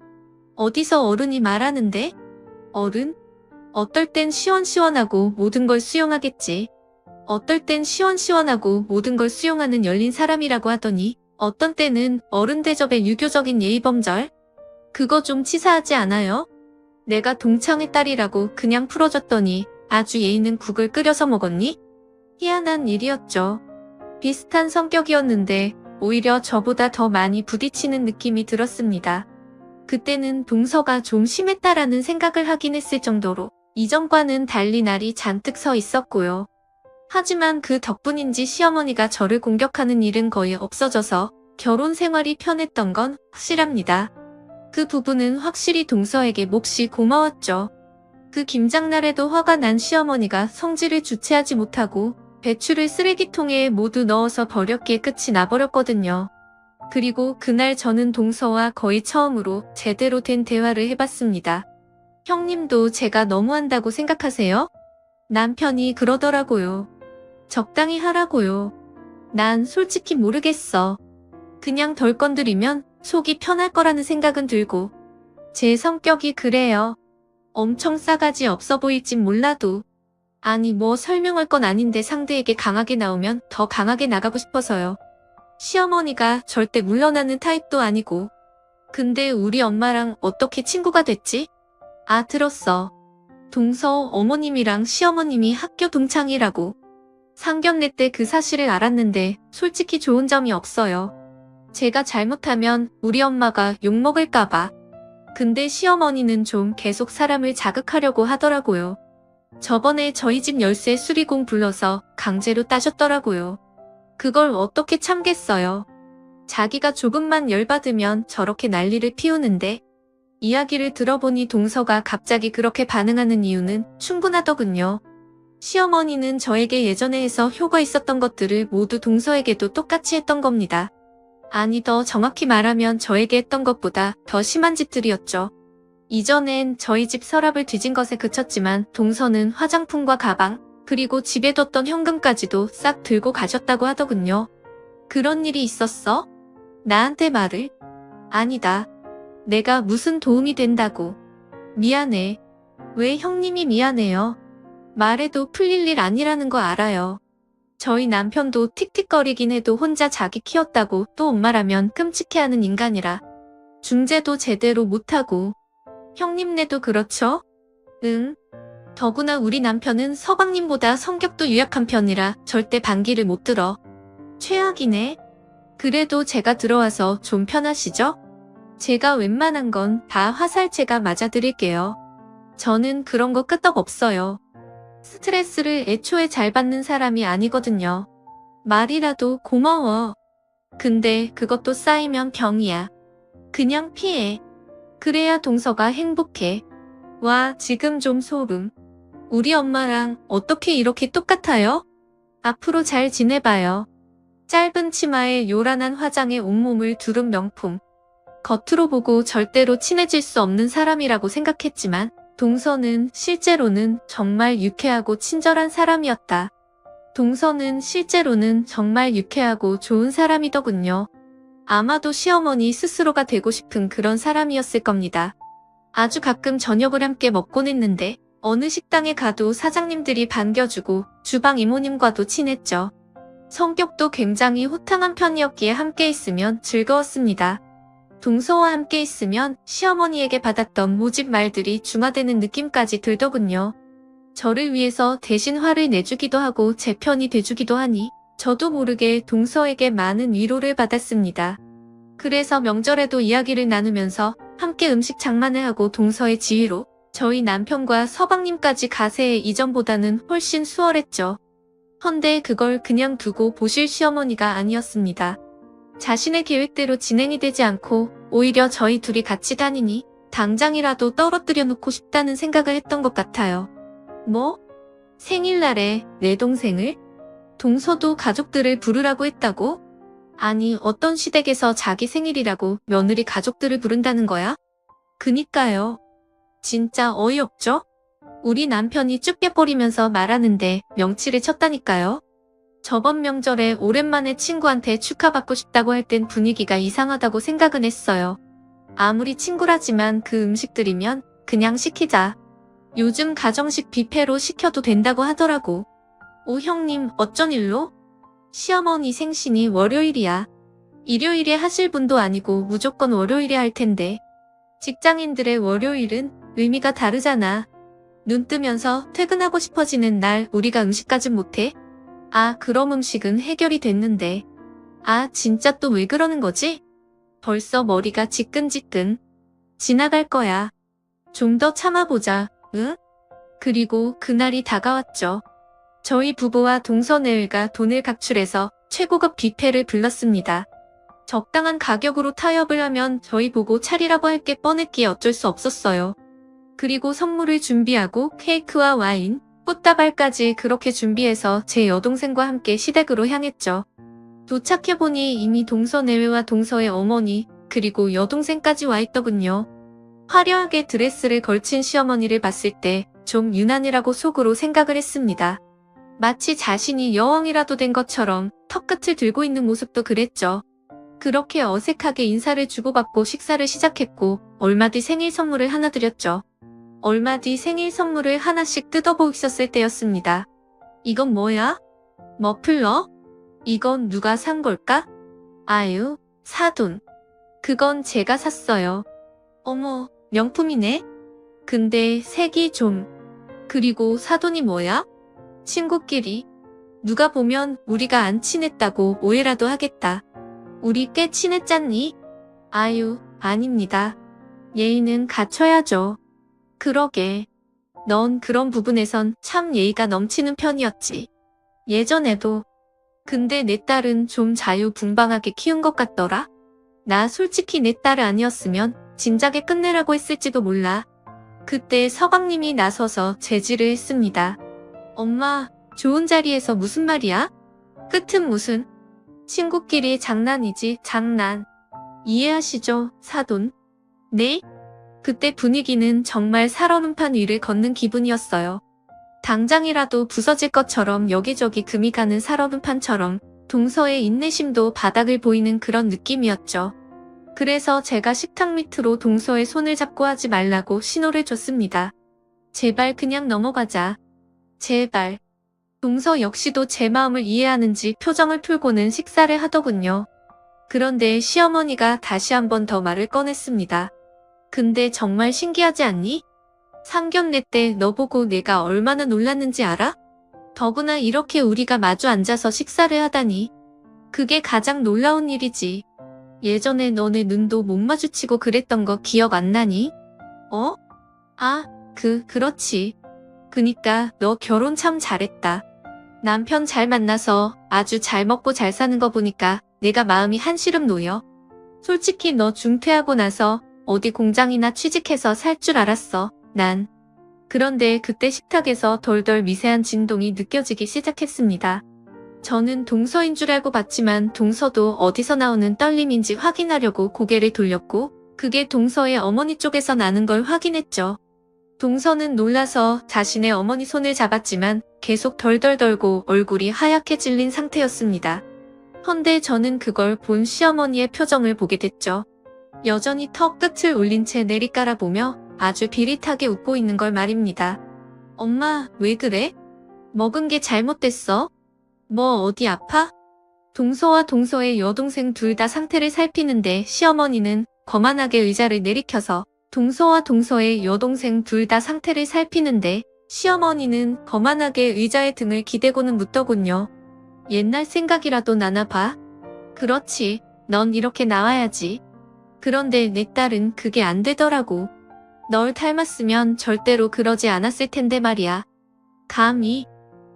어디서 어른이 말하는데? 어른? 어떨 땐 시원시원하고 모든 걸 수용하겠지. 어떨 땐 시원시원하고 모든 걸 수용하는 열린 사람이라고 하더니 어떤 때는 어른 대접의 유교적인 예의범절? 그거 좀 치사하지 않아요? 내가 동창의 딸이라고 그냥 풀어줬더니 아주 예의 있는 국을 끓여서 먹었니? 희한한 일이었죠. 비슷한 성격이었는데 오히려 저보다 더 많이 부딪히는 느낌이 들었습니다. 그때는 동서가 좀 심했다라는 생각을 하긴 했을 정도로 이전과는 달리 날이 잔뜩 서 있었고요. 하지만 그 덕분인지 시어머니가 저를 공격하는 일은 거의 없어져서 결혼 생활이 편했던 건 확실합니다. 그 부분은 확실히 동서에게 몹시 고마웠죠. 그 김장날에도 화가 난 시어머니가 성질을 주체하지 못하고 배추를 쓰레기통에 모두 넣어서 버렸기에 끝이 나버렸거든요. 그리고 그날 저는 동서와 거의 처음으로 제대로 된 대화를 해봤습니다. 형님도 제가 너무한다고 생각하세요? 남편이 그러더라고요. 적당히 하라고요. 난 솔직히 모르겠어. 그냥 덜 건드리면 속이 편할 거라는 생각은 들고. 제 성격이 그래요. 엄청 싸가지 없어 보일진 몰라도. 아니 뭐 설명할 건 아닌데 상대에게 강하게 나오면 더 강하게 나가고 싶어서요. 시어머니가 절대 물러나는 타입도 아니고. 근데 우리 엄마랑 어떻게 친구가 됐지? 아 들었어. 동서 어머님이랑 시어머님이 학교 동창이라고. 상견례 때 그 사실을 알았는데 솔직히 좋은 점이 없어요. 제가 잘못하면 우리 엄마가 욕먹을까봐. 근데 시어머니는 좀 계속 사람을 자극하려고 하더라고요. 저번에 저희 집 열쇠 수리공 불러서 강제로 따셨더라고요. 그걸 어떻게 참겠어요. 자기가 조금만 열받으면 저렇게 난리를 피우는데 이야기를 들어보니 동서가 갑자기 그렇게 반응하는 이유는 충분하더군요. 시어머니는 저에게 예전에 해서 효과 있었던 것들을 모두 동서에게도 똑같이 했던 겁니다. 아니 더 정확히 말하면 저에게 했던 것보다 더 심한 짓들이었죠. 이전엔 저희 집 서랍을 뒤진 것에 그쳤지만 동서는 화장품과 가방, 그리고 집에 뒀던 현금까지도 싹 들고 가셨다고 하더군요. 그런 일이 있었어? 나한테 말을? 아니다. 내가 무슨 도움이 된다고. 미안해. 왜 형님이 미안해요? 말해도 풀릴 일 아니라는 거 알아요. 저희 남편도 틱틱거리긴 해도 혼자 자기 키웠다고 또 엄마라면 끔찍해하는 인간이라. 중재도 제대로 못하고. 형님네도 그렇죠? 응. 더구나 우리 남편은 서방님보다 성격도 유약한 편이라 절대 반기를 못 들어. 최악이네. 그래도 제가 들어와서 좀 편하시죠? 제가 웬만한 건 다 화살체가 맞아드릴게요. 저는 그런 거 끄떡 없어요. 스트레스를 애초에 잘 받는 사람이 아니거든요. 말이라도 고마워. 근데 그것도 쌓이면 병이야. 그냥 피해. 그래야 동서가 행복해. 와, 지금 좀 소름. 우리 엄마랑 어떻게 이렇게 똑같아요? 앞으로 잘 지내봐요. 짧은 치마에 요란한 화장에 온몸을 두른 명품. 겉으로 보고 절대로 친해질 수 없는 사람이라고 생각했지만 동서는 실제로는 정말 유쾌하고 친절한 사람이었다. 동서는 실제로는 정말 유쾌하고 좋은 사람이더군요. 아마도 시어머니 스스로가 되고 싶은 그런 사람이었을 겁니다. 아주 가끔 저녁을 함께 먹곤 했는데 어느 식당에 가도 사장님들이 반겨주고 주방 이모님과도 친했죠. 성격도 굉장히 호탕한 편이었기에 함께 있으면 즐거웠습니다. 동서와 함께 있으면 시어머니에게 받았던 모집 말들이 중화되는 느낌까지 들더군요. 저를 위해서 대신 화를 내주기도 하고 제 편이 돼주기도 하니 저도 모르게 동서에게 많은 위로를 받았습니다. 그래서 명절에도 이야기를 나누면서 함께 음식 장만을 하고 동서의 지휘로 저희 남편과 서방님까지 가세해 이전보다는 훨씬 수월했죠. 헌데 그걸 그냥 두고 보실 시어머니가 아니었습니다. 자신의 계획대로 진행이 되지 않고 오히려 저희 둘이 같이 다니니 당장이라도 떨어뜨려 놓고 싶다는 생각을 했던 것 같아요. 뭐? 생일날에 내 동생을? 동서도 가족들을 부르라고 했다고? 아니, 어떤 시댁에서 자기 생일이라고 며느리 가족들을 부른다는 거야? 그니까요. 진짜 어이없죠? 우리 남편이 쭈뼛거리면서 말하는데 명치를 쳤다니까요. 저번 명절에 오랜만에 친구한테 축하받고 싶다고 할 땐 분위기가 이상하다고 생각은 했어요. 아무리 친구라지만 그 음식들이면 그냥 시키자. 요즘 가정식 뷔페로 시켜도 된다고 하더라고. 오 형님 어쩐 일로? 시어머니 생신이 월요일이야. 일요일에 하실 분도 아니고 무조건 월요일에 할 텐데. 직장인들의 월요일은 의미가 다르잖아. 눈 뜨면서 퇴근하고 싶어지는 날 우리가 음식까진 못해? 아, 그럼 음식은 해결이 됐는데. 아, 진짜 또 왜 그러는 거지? 벌써 머리가 지끈지끈. 지나갈 거야. 좀 더 참아보자, 응? 그리고 그날이 다가왔죠. 저희 부부와 동서내외가 돈을 각출해서 최고급 뷔페를 불렀습니다. 적당한 가격으로 타협을 하면 저희 보고 차리라고 할 게 뻔했기에 어쩔 수 없었어요. 그리고 선물을 준비하고 케이크와 와인, 꽃다발까지 그렇게 준비해서 제 여동생과 함께 시댁으로 향했죠. 도착해보니 이미 동서내외와 동서의 어머니, 그리고 여동생까지 와 있더군요. 화려하게 드레스를 걸친 시어머니를 봤을 때 좀 유난이라고 속으로 생각을 했습니다. 마치 자신이 여왕이라도 된 것처럼 턱끝을 들고 있는 모습도 그랬죠. 그렇게 어색하게 인사를 주고받고 식사를 시작했고 얼마 뒤 생일 선물을 하나 드렸죠. 얼마 뒤 생일 선물을 하나씩 뜯어보고 있었을 때였습니다. 이건 뭐야? 머플러? 이건 누가 산 걸까? 아유, 사돈. 그건 제가 샀어요. 어머, 명품이네? 근데 색이 좀... 그리고 사돈이 뭐야? 친구끼리. 누가 보면 우리가 안 친했다고 오해라도 하겠다. 우리 꽤 친했잖니? 아유, 아닙니다. 예의는 갖춰야죠. 그러게. 넌 그런 부분에선 참 예의가 넘치는 편이었지. 예전에도. 근데 내 딸은 좀 자유분방하게 키운 것 같더라? 나 솔직히 내 딸 아니었으면 진작에 끝내라고 했을지도 몰라. 그때 서방님이 나서서 제지를 했습니다. 엄마, 좋은 자리에서 무슨 말이야? 끝은 무슨? 친구끼리 장난이지, 장난. 이해하시죠, 사돈? 네? 그때 분위기는 정말 살얼음판 위를 걷는 기분이었어요. 당장이라도 부서질 것처럼 여기저기 금이 가는 살얼음판처럼 동서의 인내심도 바닥을 보이는 그런 느낌이었죠. 그래서 제가 식탁 밑으로 동서의 손을 잡고 하지 말라고 신호를 줬습니다. 제발 그냥 넘어가자. 제발. 동서 역시도 제 마음을 이해하는지 표정을 풀고는 식사를 하더군요. 그런데 시어머니가 다시 한 번 더 말을 꺼냈습니다. 근데 정말 신기하지 않니? 상견례 때 너 보고 내가 얼마나 놀랐는지 알아? 더구나 이렇게 우리가 마주 앉아서 식사를 하다니. 그게 가장 놀라운 일이지. 예전에 너네 눈도 못 마주치고 그랬던 거 기억 안 나니? 어? 아, 그렇지. 그니까 너 결혼 참 잘했다. 남편 잘 만나서 아주 잘 먹고 잘 사는 거 보니까 내가 마음이 한시름 놓여. 솔직히 너 중퇴하고 나서 어디 공장이나 취직해서 살 줄 알았어, 난. 그런데 그때 식탁에서 덜덜 미세한 진동이 느껴지기 시작했습니다. 저는 동서인 줄 알고 봤지만 동서도 어디서 나오는 떨림인지 확인하려고 고개를 돌렸고 그게 동서의 어머니 쪽에서 나는 걸 확인했죠. 동서는 놀라서 자신의 어머니 손을 잡았지만 계속 덜덜 떨고 얼굴이 하얗게 질린 상태였습니다. 헌데 저는 그걸 본 시어머니의 표정을 보게 됐죠. 여전히 턱 끝을 올린 채 내리깔아보며 아주 비릿하게 웃고 있는 걸 말입니다. 엄마, 왜 그래? 먹은 게 잘못됐어? 뭐 어디 아파? 동서와 동서의 여동생 둘 다 상태를 살피는데 시어머니는 거만하게 의자를 내리켜서 동서와 동서의 여동생 둘 다 상태를 살피는데 시어머니는 거만하게 의자에 등을 기대고는 묻더군요. 옛날 생각이라도 나나 봐. 그렇지. 넌 이렇게 나와야지. 그런데 내 딸은 그게 안 되더라고. 널 닮았으면 절대로 그러지 않았을 텐데 말이야. 감히.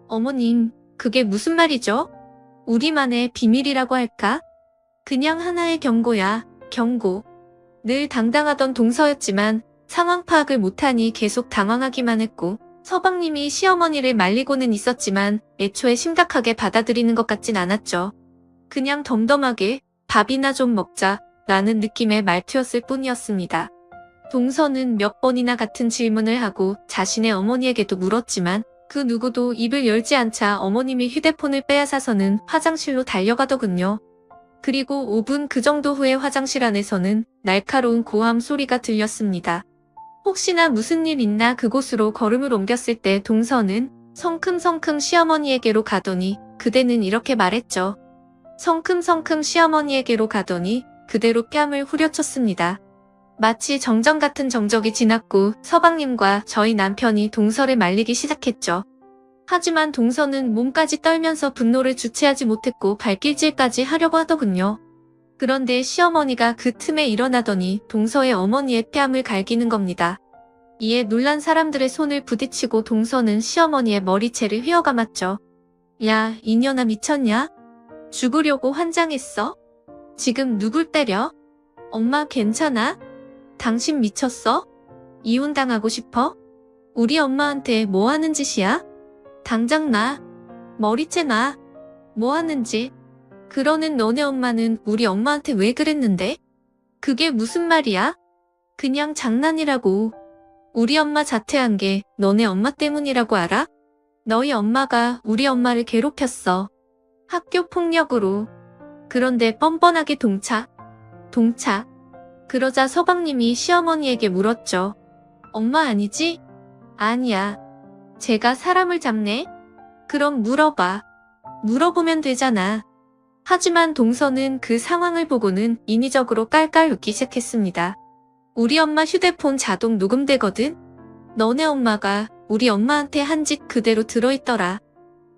어머님, 그게 무슨 말이죠? 우리만의 비밀이라고 할까? 그냥 하나의 경고야, 경고. 늘 당당하던 동서였지만 상황 파악을 못하니 계속 당황하기만 했고, 서방님이 시어머니를 말리고는 있었지만 애초에 심각하게 받아들이는 것 같진 않았죠. 그냥 덤덤하게 밥이나 좀 먹자 라는 느낌의 말투였을 뿐이었습니다. 동서는 몇 번이나 같은 질문을 하고 자신의 어머니에게도 물었지만 그 누구도 입을 열지 않자 어머님이 휴대폰을 빼앗아서는 화장실로 달려가더군요. 그리고 5분 그 정도 후에 화장실 안에서는 날카로운 고함 소리가 들렸습니다. 혹시나 무슨 일 있나 그곳으로 걸음을 옮겼을 때 동서는 성큼성큼 시어머니에게로 가더니 그대는 이렇게 말했죠. 성큼성큼 시어머니에게로 가더니 그대로 뺨을 후려쳤습니다. 마치 정전 같은 정적이 지났고 서방님과 저희 남편이 동서를 말리기 시작했죠. 하지만 동서는 몸까지 떨면서 분노를 주체하지 못했고 발길질까지 하려고 하더군요. 그런데 시어머니가 그 틈에 일어나더니 동서의 어머니의 뺨을 갈기는 겁니다. 이에 놀란 사람들의 손을 부딪히고 동서는 시어머니의 머리채를 휘어감았죠. 야, 이년아 미쳤냐? 죽으려고 환장했어? 지금 누굴 때려? 엄마 괜찮아? 당신 미쳤어? 이혼당하고 싶어? 우리 엄마한테 뭐 하는 짓이야? 당장 놔. 머리채 놔. 뭐 하는 짓? 그러는 너네 엄마는 우리 엄마한테 왜 그랬는데? 그게 무슨 말이야? 그냥 장난이라고. 우리 엄마 자퇴한 게 너네 엄마 때문이라고 알아? 너희 엄마가 우리 엄마를 괴롭혔어. 학교 폭력으로. 그런데 뻔뻔하게 동착. 그러자 서방님이 시어머니에게 물었죠. 엄마 아니지? 아니야. 제가 사람을 잡네? 그럼 물어봐. 물어보면 되잖아. 하지만 동서는 그 상황을 보고는 인위적으로 깔깔 웃기 시작했습니다. 우리 엄마 휴대폰 자동 녹음되거든? 너네 엄마가 우리 엄마한테 한 짓 그대로 들어있더라.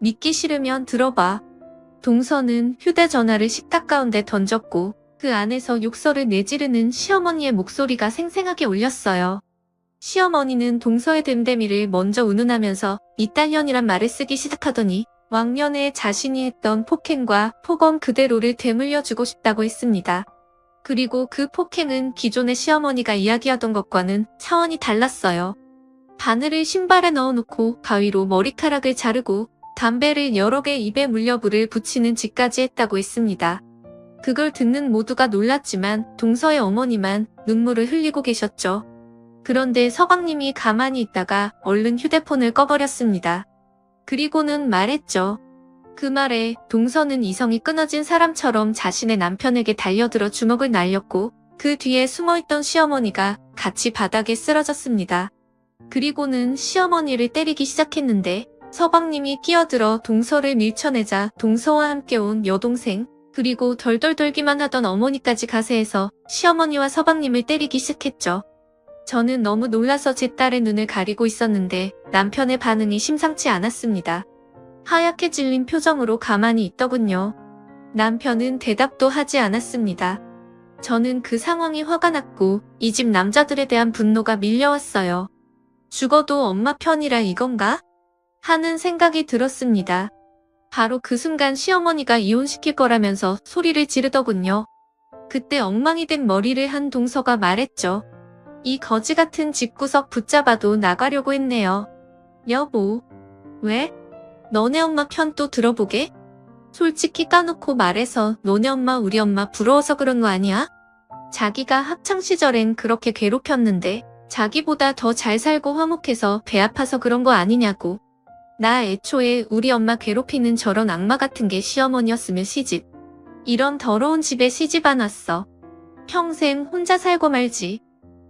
믿기 싫으면 들어봐. 동서는 휴대전화를 식탁 가운데 던졌고 그 안에서 욕설을 내지르는 시어머니의 목소리가 생생하게 울렸어요. 시어머니는 동서의 됨됨이를 먼저 운운하면서 이딸년이란 말을 쓰기 시작하더니 왕년에 자신이 했던 폭행과 폭언 그대로를 되물려주고 싶다고 했습니다. 그리고 그 폭행은 기존의 시어머니가 이야기하던 것과는 차원이 달랐어요. 바늘을 신발에 넣어놓고 가위로 머리카락을 자르고 담배를 여러 개 입에 물려 불을 붙이는 짓까지 했다고 했습니다. 그걸 듣는 모두가 놀랐지만 동서의 어머니만 눈물을 흘리고 계셨죠. 그런데 서방님이 가만히 있다가 얼른 휴대폰을 꺼버렸습니다. 그리고는 말했죠. 그 말에 동서는 이성이 끊어진 사람처럼 자신의 남편에게 달려들어 주먹을 날렸고 그 뒤에 숨어있던 시어머니가 같이 바닥에 쓰러졌습니다. 그리고는 시어머니를 때리기 시작했는데 서방님이 끼어들어 동서를 밀쳐내자 동서와 함께 온 여동생 그리고 덜덜 떨기만 하던 어머니까지 가세해서 시어머니와 서방님을 때리기 시작했죠. 저는 너무 놀라서 제 딸의 눈을 가리고 있었는데 남편의 반응이 심상치 않았습니다. 하얗게 질린 표정으로 가만히 있더군요. 남편은 대답도 하지 않았습니다. 저는 그 상황이 화가 났고 이 집 남자들에 대한 분노가 밀려왔어요. 죽어도 엄마 편이라 이건가? 하는 생각이 들었습니다. 바로 그 순간 시어머니가 이혼시킬 거라면서 소리를 지르더군요. 그때 엉망이 된 머리를 한 동서가 말했죠. 이 거지 같은 집구석 붙잡아도 나가려고 했네요. 여보. 왜? 너네 엄마 편 또 들어보게? 솔직히 까놓고 말해서 너네 엄마 우리 엄마 부러워서 그런 거 아니야? 자기가 학창시절엔 그렇게 괴롭혔는데 자기보다 더 잘 살고 화목해서 배 아파서 그런 거 아니냐고. 나 애초에 우리 엄마 괴롭히는 저런 악마 같은 게 시어머니였으면 시집. 이런 더러운 집에 시집 안 왔어. 평생 혼자 살고 말지.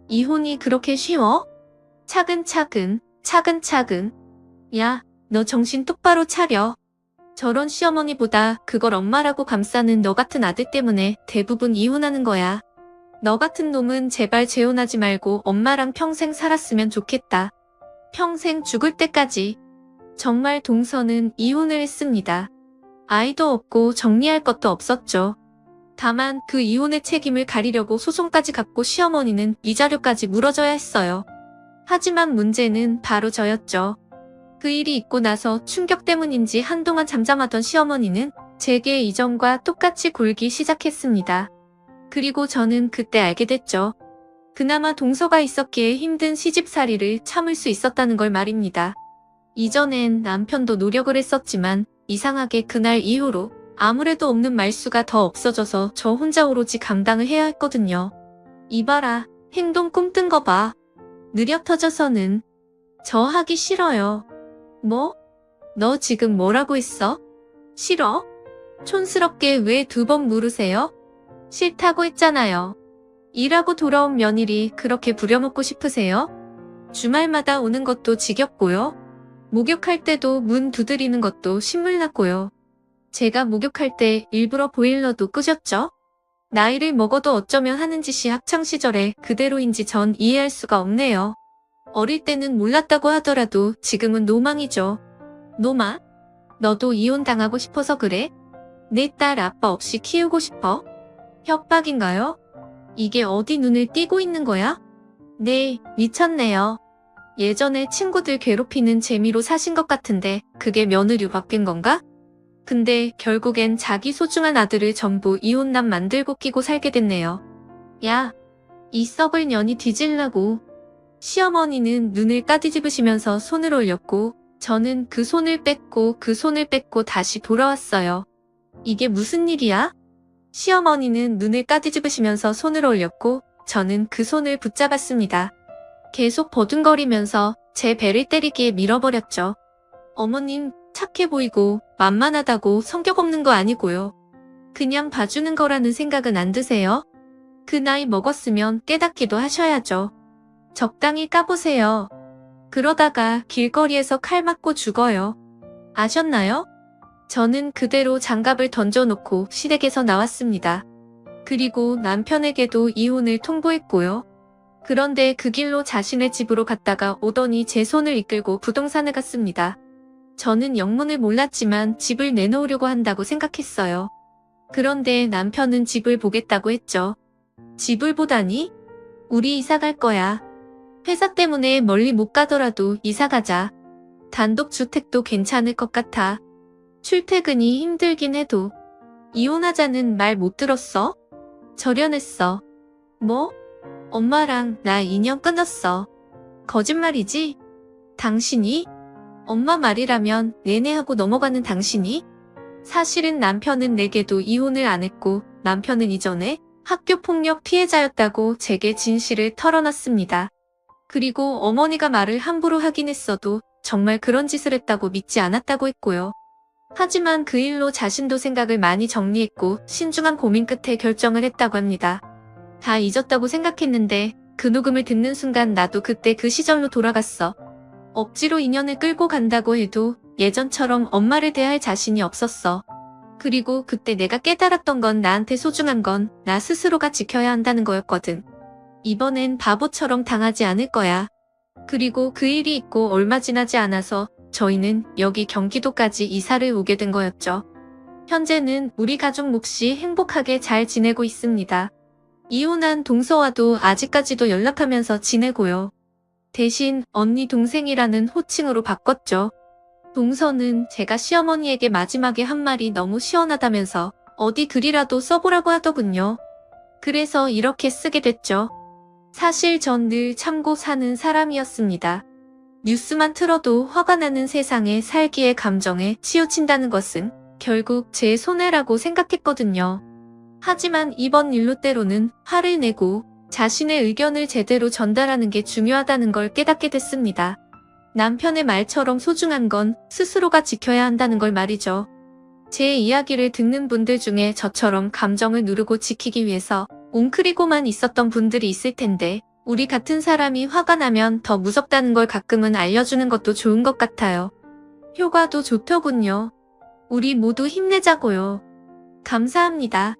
이혼이 그렇게 쉬워? 차근차근. 야, 너 정신 똑바로 차려. 저런 시어머니보다 그걸 엄마라고 감싸는 너 같은 아들 때문에 대부분 이혼하는 거야. 너 같은 놈은 제발 재혼하지 말고 엄마랑 평생 살았으면 좋겠다. 평생 죽을 때까지. 정말 동서는 이혼을 했습니다. 아이도 없고 정리할 것도 없었죠. 다만 그 이혼의 책임을 가리려고 소송까지 갖고 시어머니는 위자료까지 물어줘야 했어요. 하지만 문제는 바로 저였죠. 그 일이 있고 나서 충격 때문인지 한동안 잠잠하던 시어머니는 제게 이전과 똑같이 굴기 시작했습니다. 그리고 저는 그때 알게 됐죠. 그나마 동서가 있었기에 힘든 시집살이를 참을 수 있었다는 걸 말입니다. 이전엔 남편도 노력을 했었지만 이상하게 그날 이후로 아무래도 없는 말수가 더 없어져서 저 혼자 오로지 감당을 해야 했거든요. 이봐라, 행동 꿈뜬 거 봐. 느려 터져서는. 저 하기 싫어요. 뭐? 너 지금 뭐라고 했어? 싫어? 촌스럽게 왜 2번 물으세요? 싫다고 했잖아요. 일하고 돌아온 며느리 그렇게 부려먹고 싶으세요? 주말마다 오는 것도 지겹고요. 목욕할 때도 문 두드리는 것도 신물났고요. 제가 목욕할 때 일부러 보일러도 끄셨죠? 나이를 먹어도 어쩌면 하는 짓이 학창시절에 그대로인지 전 이해할 수가 없네요. 어릴 때는 몰랐다고 하더라도 지금은 노망이죠. 노마? 너도 이혼당하고 싶어서 그래? 내 딸 아빠 없이 키우고 싶어? 협박인가요? 이게 어디 눈을 띄고 있는 거야? 네, 미쳤네요. 예전에 친구들 괴롭히는 재미로 사신 것 같은데 그게 며느리로 바뀐 건가? 근데 결국엔 자기 소중한 아들을 전부 이혼남 만들고 끼고 살게 됐네요. 야, 이 썩을 년이 뒤질라고. 시어머니는 눈을 까디집으시면서 손을 올렸고 저는 그 손을 뺐고 다시 돌아왔어요. 이게 무슨 일이야? 시어머니는 눈을 까디집으시면서 손을 올렸고 저는 그 손을 붙잡았습니다. 계속 버둥거리면서 제 배를 때리기에 밀어버렸죠. 어머님, 착해 보이고 만만하다고 성격 없는 거 아니고요. 그냥 봐주는 거라는 생각은 안 드세요? 그 나이 먹었으면 깨닫기도 하셔야죠. 적당히 까보세요. 그러다가 길거리에서 칼 맞고 죽어요. 아셨나요? 저는 그대로 장갑을 던져놓고 시댁에서 나왔습니다. 그리고 남편에게도 이혼을 통보했고요. 그런데 그 길로 자신의 집으로 갔다가 오더니 제 손을 이끌고 부동산에 갔습니다. 저는 영문을 몰랐지만 집을 내놓으려고 한다고 생각했어요. 그런데 남편은 집을 보겠다고 했죠. 집을 보다니? 우리 이사 갈 거야. 회사 때문에 멀리 못 가더라도 이사 가자. 단독주택도 괜찮을 것 같아. 출퇴근이 힘들긴 해도. 이혼하자는 말 못 들었어? 절연했어. 뭐? 엄마랑 나 인연 끊었어. 거짓말이지? 당신이? 엄마 말이라면 내내 하고 넘어가는 당신이? 사실은 남편은 내게도 이혼을 안 했고 남편은 이전에 학교폭력 피해자였다고 제게 진실을 털어놨습니다. 그리고 어머니가 말을 함부로 하긴 했어도 정말 그런 짓을 했다고 믿지 않았다고 했고요. 하지만 그 일로 자신도 생각을 많이 정리했고 신중한 고민 끝에 결정을 했다고 합니다. 다 잊었다고 생각했는데 그 녹음을 듣는 순간 나도 그때 그 시절로 돌아갔어. 억지로 인연을 끌고 간다고 해도 예전처럼 엄마를 대할 자신이 없었어. 그리고 그때 내가 깨달았던 건 나한테 소중한 건 나 스스로가 지켜야 한다는 거였거든. 이번엔 바보처럼 당하지 않을 거야. 그리고 그 일이 있고 얼마 지나지 않아서 저희는 여기 경기도까지 이사를 오게 된 거였죠. 현재는 우리 가족 몫이 행복하게 잘 지내고 있습니다. 이혼한 동서와도 아직까지도 연락하면서 지내고요. 대신 언니 동생이라는 호칭으로 바꿨죠. 동서는 제가 시어머니에게 마지막에 한 말이 너무 시원하다면서 어디 글이라도 써보라고 하더군요. 그래서 이렇게 쓰게 됐죠. 사실 전 늘 참고 사는 사람이었습니다. 뉴스만 틀어도 화가 나는 세상에 살기에 감정에 치우친다는 것은 결국 제 손해라고 생각했거든요. 하지만 이번 일로 때로는 화를 내고 자신의 의견을 제대로 전달하는 게 중요하다는 걸 깨닫게 됐습니다. 남편의 말처럼 소중한 건 스스로가 지켜야 한다는 걸 말이죠. 제 이야기를 듣는 분들 중에 저처럼 감정을 누르고 지키기 위해서 웅크리고만 있었던 분들이 있을 텐데 우리 같은 사람이 화가 나면 더 무섭다는 걸 가끔은 알려주는 것도 좋은 것 같아요. 효과도 좋더군요. 우리 모두 힘내자고요. 감사합니다.